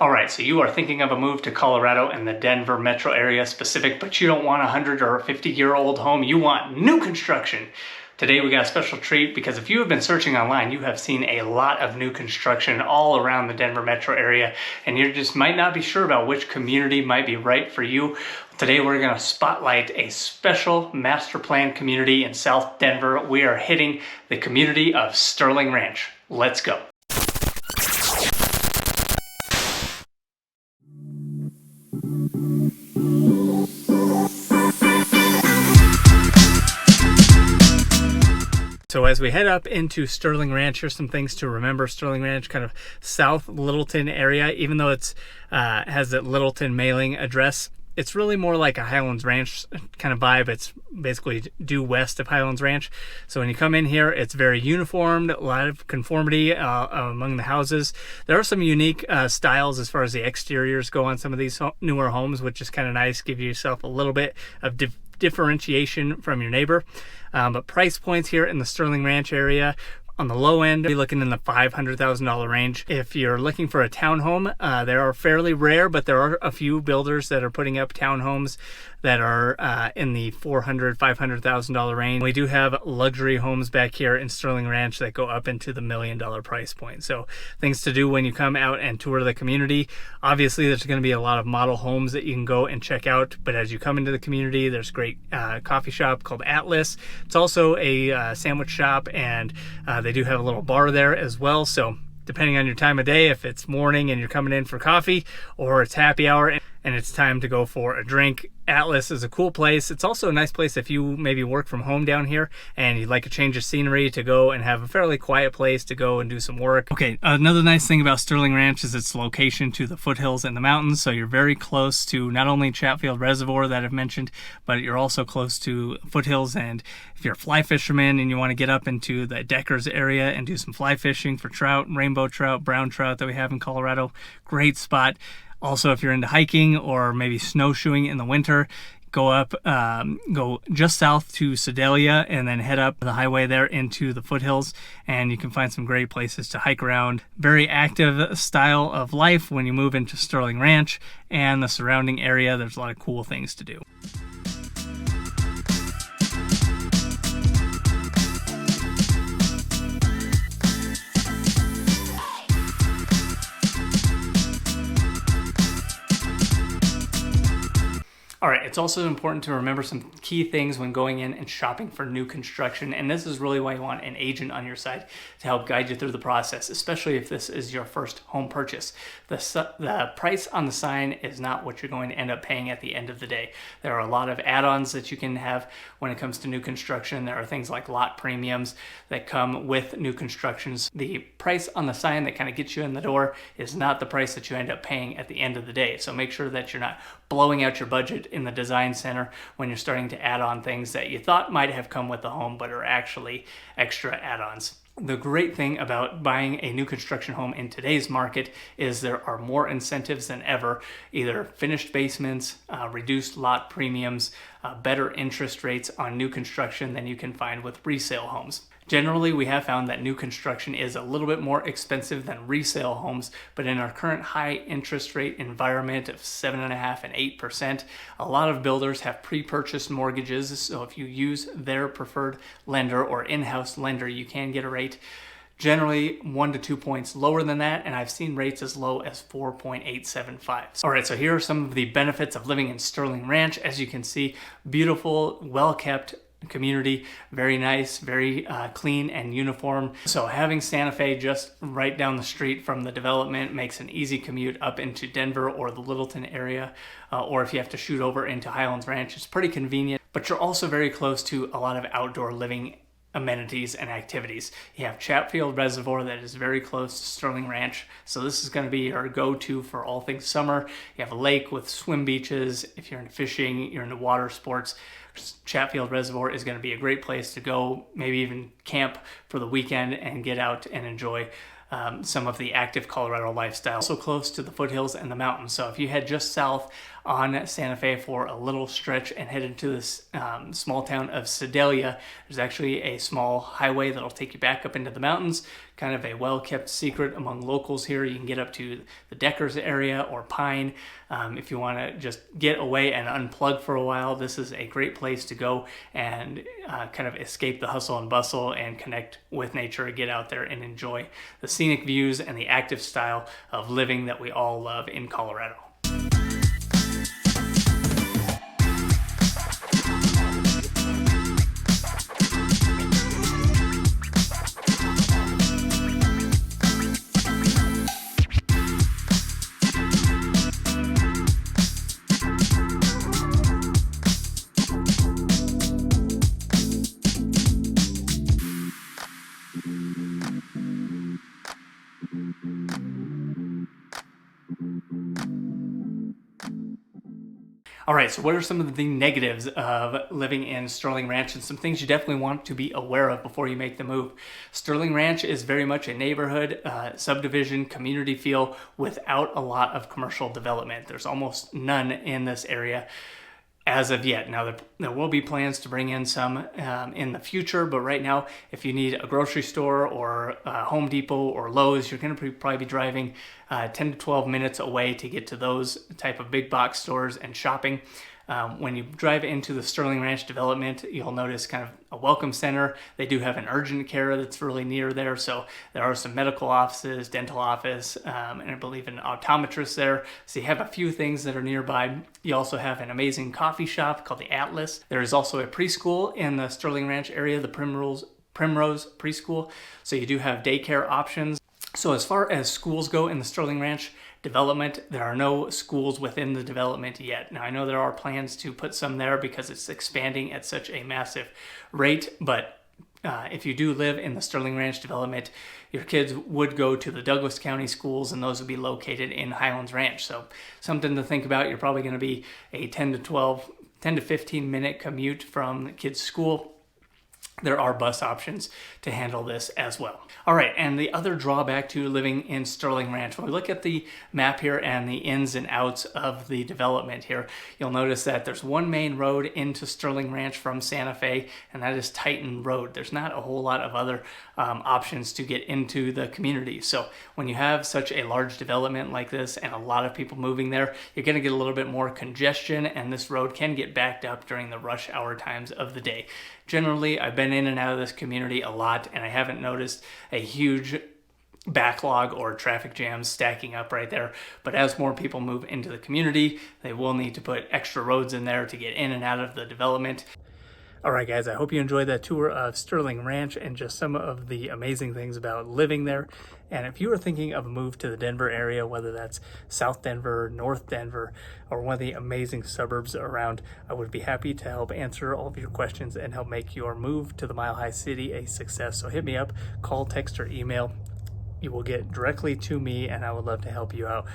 All right, so you are thinking of a move to Colorado and the Denver metro area specific, but you don't want a 100 or 50-year-old home. You want new construction. Today we got a special treat because if you have been searching online, you have seen a lot of new construction all around the Denver metro area, and you just might not be sure about which community might be right for you. Today we're going to spotlight a special master plan community in South Denver. We are hitting the community of Sterling Ranch. Let's go. So as we head up into Sterling Ranch, here's some things to remember. Sterling Ranch, kind of South Littleton area, even though it's has that Littleton mailing address, it's really more like a Highlands Ranch kind of vibe. It's basically due west of Highlands Ranch. So when you come in here, it's very uniformed, a lot of conformity among the houses. There are some unique styles as far as the exteriors go on some of these newer homes, which is kind of nice. Give yourself a little bit of differentiation from your neighbor. But price points here in the Sterling Ranch area, on the low end, you're looking in the $500,000 range. If you're looking for a townhome, they are fairly rare, but there are a few builders that are putting up townhomes that are in the $400,000, $500,000 range. We do have luxury homes back here in Sterling Ranch that go up into the $1 million price point. So things to do when you come out and tour the community. Obviously, there's going to be a lot of model homes that you can go and check out. But as you come into the community, there's a great coffee shop called Atlas. It's also a sandwich shop, and they do have a little bar there as well. So depending on your time of day, if it's morning and you're coming in for coffee, or it's happy hour and it's time to go for a drink, Atlas is a cool place. It's also a nice place if you maybe work from home down here and you'd like a change of scenery to go and have a fairly quiet place to go and do some work. Okay, another nice thing about Sterling Ranch is its location to the foothills and the mountains. So you're very close to not only Chatfield Reservoir that I've mentioned, but you're also close to foothills. And if you're a fly fisherman and you want to get up into the Deckers area and do some fly fishing for trout, rainbow trout, brown trout that we have in Colorado, great spot. Also, if you're into hiking or maybe snowshoeing in the winter, go just south to Sedalia and then head up the highway there into the foothills, and you can find some great places to hike around. Very active style of life when you move into Sterling Ranch and the surrounding area. There's a lot of cool things to do. All right, it's also important to remember some key things when going in and shopping for new construction, and this is really why you want an agent on your side to help guide you through the process, especially if this is your first home purchase. The price on the sign is not what you're going to end up paying at the end of the day. There are a lot of add-ons that you can have when it comes to new construction. There are things like lot premiums that come with new constructions. The price on the sign that kind of gets you in the door is not the price that you end up paying at the end of the day. So make sure that you're not blowing out your budget in the design center when you're starting to add on things that you thought might have come with the home but are actually extra add-ons. The great thing about buying a new construction home in today's market is there are more incentives than ever, either finished basements, reduced lot premiums, better interest rates on new construction than you can find with resale homes. Generally, we have found that new construction is a little bit more expensive than resale homes, but in our current high interest rate environment of 7.5% and 8%, a lot of builders have pre-purchased mortgages. So if you use their preferred lender or in-house lender, you can get a rate generally 1 to 2 points lower than that, and I've seen rates as low as 4.875. All right, so here are some of the benefits of living in Sterling Ranch. As you can see, beautiful, well-kept community, very nice, very clean and uniform. So having Santa Fe just right down the street from the development makes an easy commute up into Denver or the Littleton area, or if you have to shoot over into Highlands Ranch, it's pretty convenient. But you're also very close to a lot of outdoor living amenities and activities. You have Chatfield Reservoir that is very close to Sterling Ranch, so this is going to be your go-to for all things summer. You have a lake with swim beaches. If you're into fishing, you're into water sports, Chatfield Reservoir is going to be a great place to go, maybe even camp for the weekend and get out and enjoy some of the active Colorado lifestyle. Also close to the foothills and the mountains. So if you head just south on Santa Fe for a little stretch and head into this small town of Sedalia. There's actually a small highway that'll take you back up into the mountains, kind of a well-kept secret among locals here. You can get up to the Deckers area or Pine. If you want to just get away and unplug for a while, this is a great place to go and kind of escape the hustle and bustle and connect with nature, get out there and enjoy the scenic views and the active style of living that we all love in Colorado. All right, so what are some of the negatives of living in Sterling Ranch and some things you definitely want to be aware of before you make the move? Sterling Ranch is very much a neighborhood, subdivision, community feel without a lot of commercial development. There's almost none in this area as of yet. Now, there will be plans to bring in some in the future, but right now, if you need a grocery store or Home Depot or Lowe's, you're going to probably be driving 10 to 12 minutes away to get to those type of big box stores and shopping. When you drive into the Sterling Ranch development, you'll notice kind of a welcome center. They do have an urgent care that's really near there. So there are some medical offices, dental office, and I believe an optometrist there. So you have a few things that are nearby. You also have an amazing coffee shop called the Atlas. There is also a preschool in the Sterling Ranch area, the Primrose Preschool. So you do have daycare options. So as far as schools go in the Sterling Ranch development, there are no schools within the development yet. Now, I know there are plans to put some there because it's expanding at such a massive rate, but if you do live in the Sterling Ranch development, your kids would go to the Douglas County schools, and those would be located in Highlands Ranch. So something to think about. You're probably going to be a 10 to 15 minute commute from the kids' school. There are bus options to handle this as well. All right, and the other drawback to living in Sterling Ranch, when we look at the map here and the ins and outs of the development here, you'll notice that there's one main road into Sterling Ranch from Santa Fe, and that is Titan Road. There's not a whole lot of other options to get into the community. So when you have such a large development like this and a lot of people moving there, you're going to get a little bit more congestion, and this road can get backed up during the rush hour times of the day. Generally, I've been in and out of this community a lot, and I haven't noticed a huge backlog or traffic jams stacking up right there. But as more people move into the community, they will need to put extra roads in there to get in and out of the development. All right, guys, I hope you enjoyed that tour of Sterling Ranch and just some of the amazing things about living there. And if you are thinking of a move to the Denver area, whether that's South Denver, North Denver, or one of the amazing suburbs around, I would be happy to help answer all of your questions and help make your move to the Mile High City a success. So hit me up, call, text, or email. You will get directly to me, and I would love to help you out.